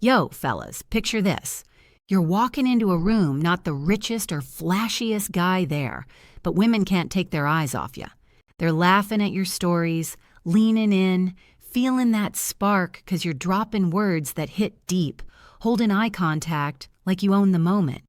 Yo, fellas, picture this. You're walking into a room, not the richest or flashiest guy there, but women can't take their eyes off you. They're laughing at your stories, leaning in, feeling that spark because you're dropping words that hit deep, holding eye contact like you own the moment,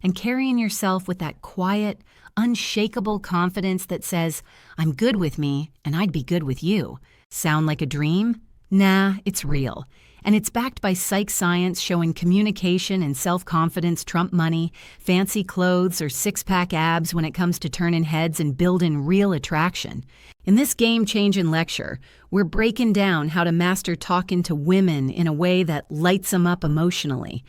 and carrying yourself with that quiet, unshakable confidence that says, I'm good with me and I'd be good with you. Sound like a dream? Nah, it's real. And it's backed by psych science showing communication and self-confidence trump money, fancy clothes, or six-pack abs when it comes to turning heads and building real attraction. In this game-changing lecture, we're breaking down how to master talking to women in a way that lights them up emotionally,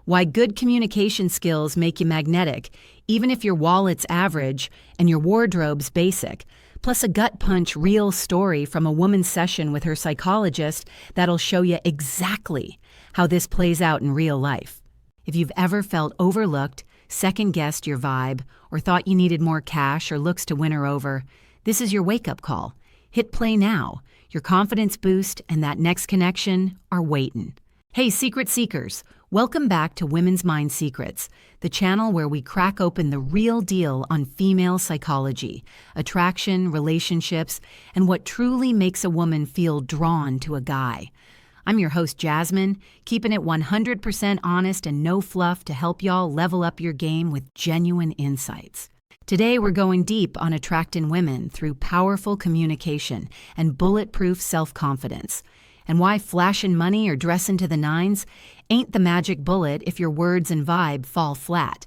why good communication skills make you magnetic, even if your wallet's average and your wardrobe's basic, plus a gut-punch real story from a woman's session with her psychologist that'll show you exactly how this plays out in real life. If you've ever felt overlooked, second-guessed your vibe, or thought you needed more cash or looks to win her over, this is your wake-up call. Hit play now. Your confidence boost and that next connection are waiting. Hey, Secret Seekers! Welcome back to Women's Mind Secrets, the channel where we crack open the real deal on female psychology, attraction, relationships, and what truly makes a woman feel drawn to a guy. I'm your host, Jasmine, keeping it 100% honest and no fluff to help y'all level up your game with genuine insights. Today, we're going deep on attracting women through powerful communication and bulletproof self-confidence, and why flashing money or dressing to the nines ain't the magic bullet if your words and vibe fall flat.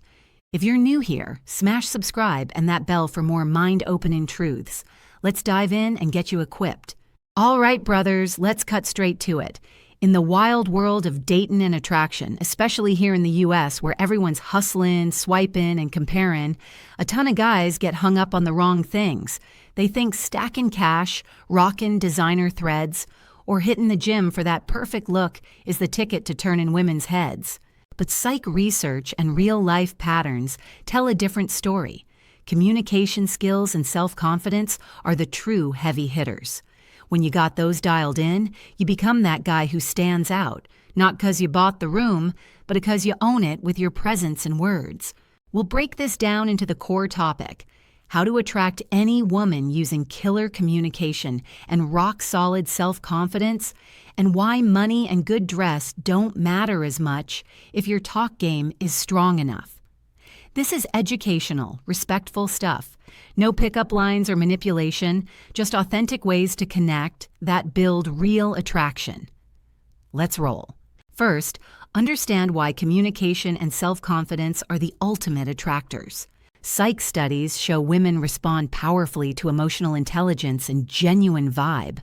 If you're new here, smash subscribe and that bell for more mind-opening truths. Let's dive in and get you equipped. All right, brothers, let's cut straight to it. In the wild world of dating and attraction, especially here in the US where everyone's hustling, swiping, and comparing, a ton of guys get hung up on the wrong things. They think stacking cash, rocking designer threads, or hitting the gym for that perfect look is the ticket to turning women's heads. But psych research and real-life patterns tell a different story. Communication skills and self-confidence are the true heavy hitters. When you got those dialed in, you become that guy who stands out, not because you bought the room, but because you own it with your presence and words. We'll break this down into the core topic: how to attract any woman using killer communication and rock-solid self-confidence, and why money and good dress don't matter as much if your talk game is strong enough. This is educational, respectful stuff. No pickup lines or manipulation, just authentic ways to connect that build real attraction. Let's roll. First, understand why communication and self-confidence are the ultimate attractors. Psych studies show women respond powerfully to emotional intelligence and genuine vibe.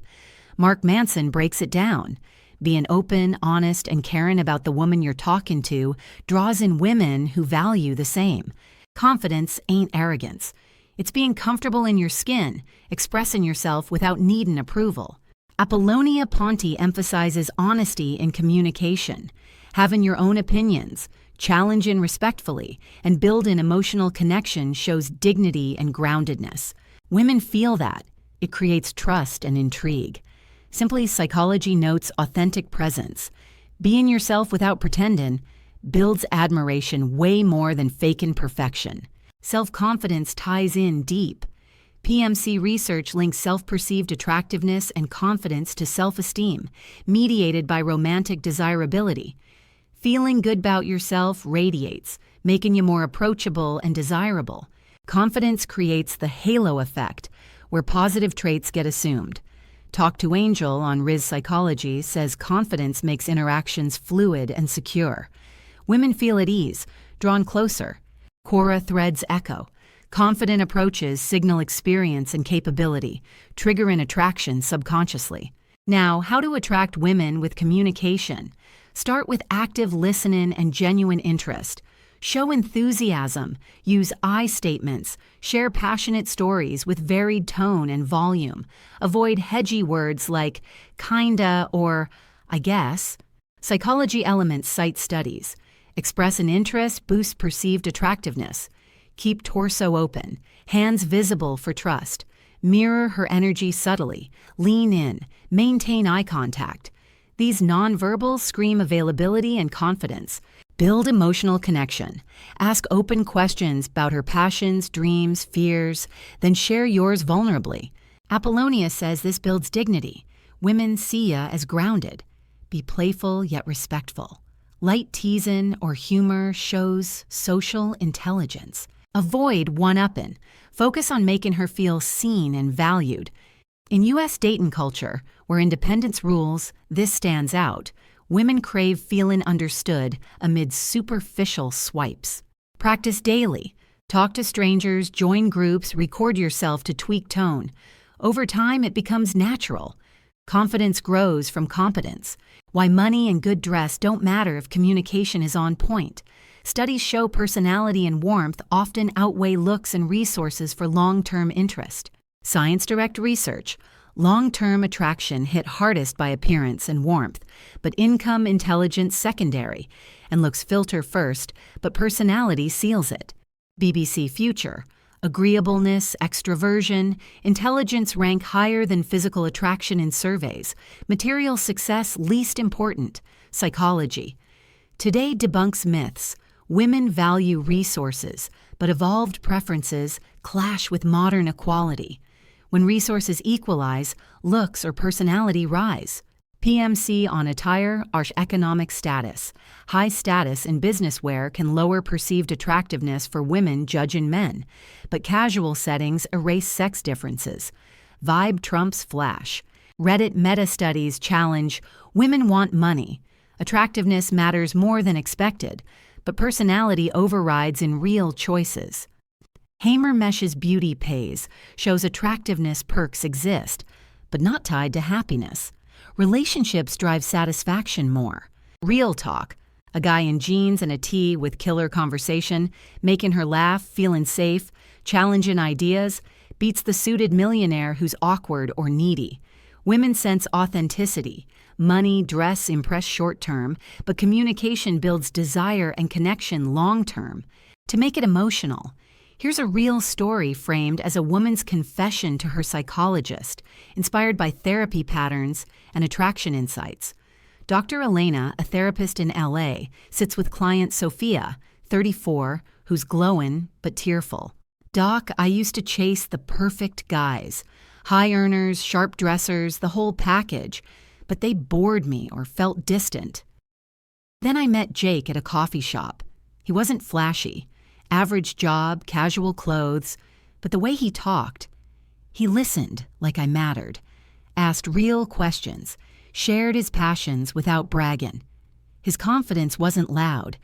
Mark Manson breaks it down. Being open, honest, and caring about the woman you're talking to draws in women who value the same. Confidence ain't arrogance. It's being comfortable in your skin, expressing yourself without needing approval. Apollonia Ponti emphasizes honesty in communication, having your own opinions, challenging respectfully, and building emotional connection shows dignity and groundedness. Women feel that. It creates trust and intrigue. Simply Psychology notes authentic presence. Being yourself without pretending builds admiration way more than faking perfection. Self-confidence ties in deep. PMC research links self-perceived attractiveness and confidence to self-esteem, mediated by romantic desirability. Feeling good about yourself radiates, making you more approachable and desirable. Confidence creates the halo effect, where positive traits get assumed. Talk to Angel on Riz Psychology says confidence makes interactions fluid and secure. Women feel at ease, drawn closer. Cora threads echo. Confident approaches signal experience and capability, triggering attraction subconsciously. Now, how to attract women with communication? Start with active listening and genuine interest. Show enthusiasm, use I statements, share passionate stories with varied tone and volume. Avoid hedgy words like kinda or I guess. Psychology Elements cite studies. Express an interest boosts perceived attractiveness. Keep torso open, hands visible for trust. Mirror her energy subtly. Lean in, maintain eye contact. These nonverbals scream availability and confidence. Build emotional connection. Ask open questions about her passions, dreams, fears, then share yours vulnerably. Apollonia says this builds dignity. Women see ya as grounded. Be playful yet respectful. Light teasin' or humor shows social intelligence. Avoid one-uppin'. Focus on making her feel seen and valued. In U.S. dating culture, where independence rules, this stands out. Women crave feeling understood amid superficial swipes. Practice daily. Talk to strangers, join groups, record yourself to tweak tone. Over time, it becomes natural. Confidence grows from competence. Why money and good dress don't matter if communication is on point. Studies show personality and warmth often outweigh looks and resources for long-term interest. Science Direct research. Long-term attraction hit hardest by appearance and warmth, but income intelligence secondary, and looks filter first, but personality seals it. BBC Future. Agreeableness, extroversion, intelligence rank higher than physical attraction in surveys. Material success least important. Psychology. Today debunks myths. Women value resources, but evolved preferences clash with modern equality. When resources equalize, looks or personality rise. PMC on attire or economic status. High status in business wear can lower perceived attractiveness for women judging men, but casual settings erase sex differences. Vibe trumps flash. Reddit meta-studies challenge women want money. Attractiveness matters more than expected, but personality overrides in real choices. Hamer Mesh's Beauty Pays shows attractiveness perks exist, but not tied to happiness. Relationships drive satisfaction more. Real talk. A guy in jeans and a tee with killer conversation, making her laugh, feeling safe, challenging ideas, beats the suited millionaire who's awkward or needy. Women sense authenticity. Money, dress impress short-term, but communication builds desire and connection long-term. To make it emotional, here's a real story framed as a woman's confession to her psychologist, inspired by therapy patterns and attraction insights. Dr. Elena, a therapist in LA, sits with client Sophia, 34, who's glowing but tearful. Doc, I used to chase the perfect guys. High earners, sharp dressers, the whole package. But they bored me or felt distant. Then I met Jake at a coffee shop. He wasn't flashy. Average job, casual clothes, but the way he talked, he listened like I mattered, asked real questions, shared his passions without bragging. His confidence wasn't loud.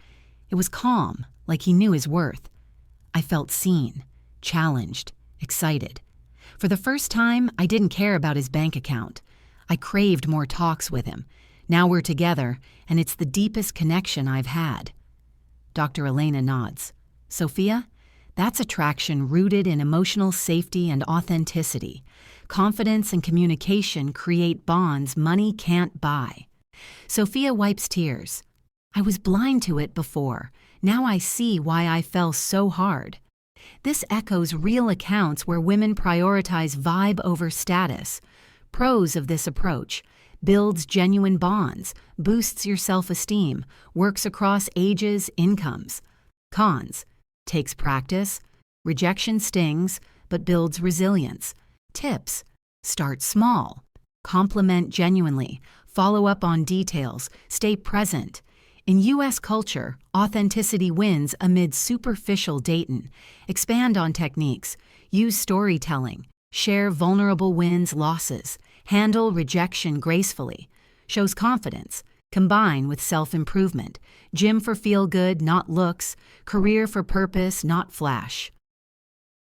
It was calm, like he knew his worth. I felt seen, challenged, excited. For the first time, I didn't care about his bank account. I craved more talks with him. Now we're together, and it's the deepest connection I've had. Dr. Elena nods. Sophia, that's attraction rooted in emotional safety and authenticity. Confidence and communication create bonds money can't buy. Sophia wipes tears. I was blind to it before. Now I see why I fell so hard. This echoes real accounts where women prioritize vibe over status. Pros of this approach: builds genuine bonds, boosts your self-esteem, works across ages, incomes. Cons: takes practice, rejection stings, but builds resilience. Tips: start small, compliment genuinely, follow up on details, stay present. In U.S. culture, authenticity wins amid superficial dating. Expand on techniques, use storytelling, share vulnerable wins, losses, handle rejection gracefully, shows confidence, combine with self-improvement, gym for feel-good, not looks, career for purpose, not flash.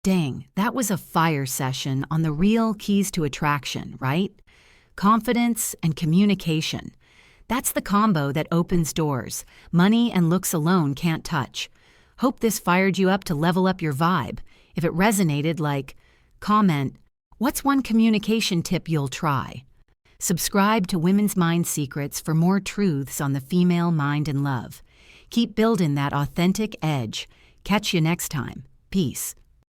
Dang, that was a fire session on the real keys to attraction, right? Confidence and communication. That's the combo that opens doors. Money and looks alone can't touch. Hope this fired you up to level up your vibe. If it resonated, comment, what's one communication tip you'll try? Subscribe to Women's Mind Secrets for more truths on the female mind and love. Keep building that authentic edge. Catch you next time. Peace.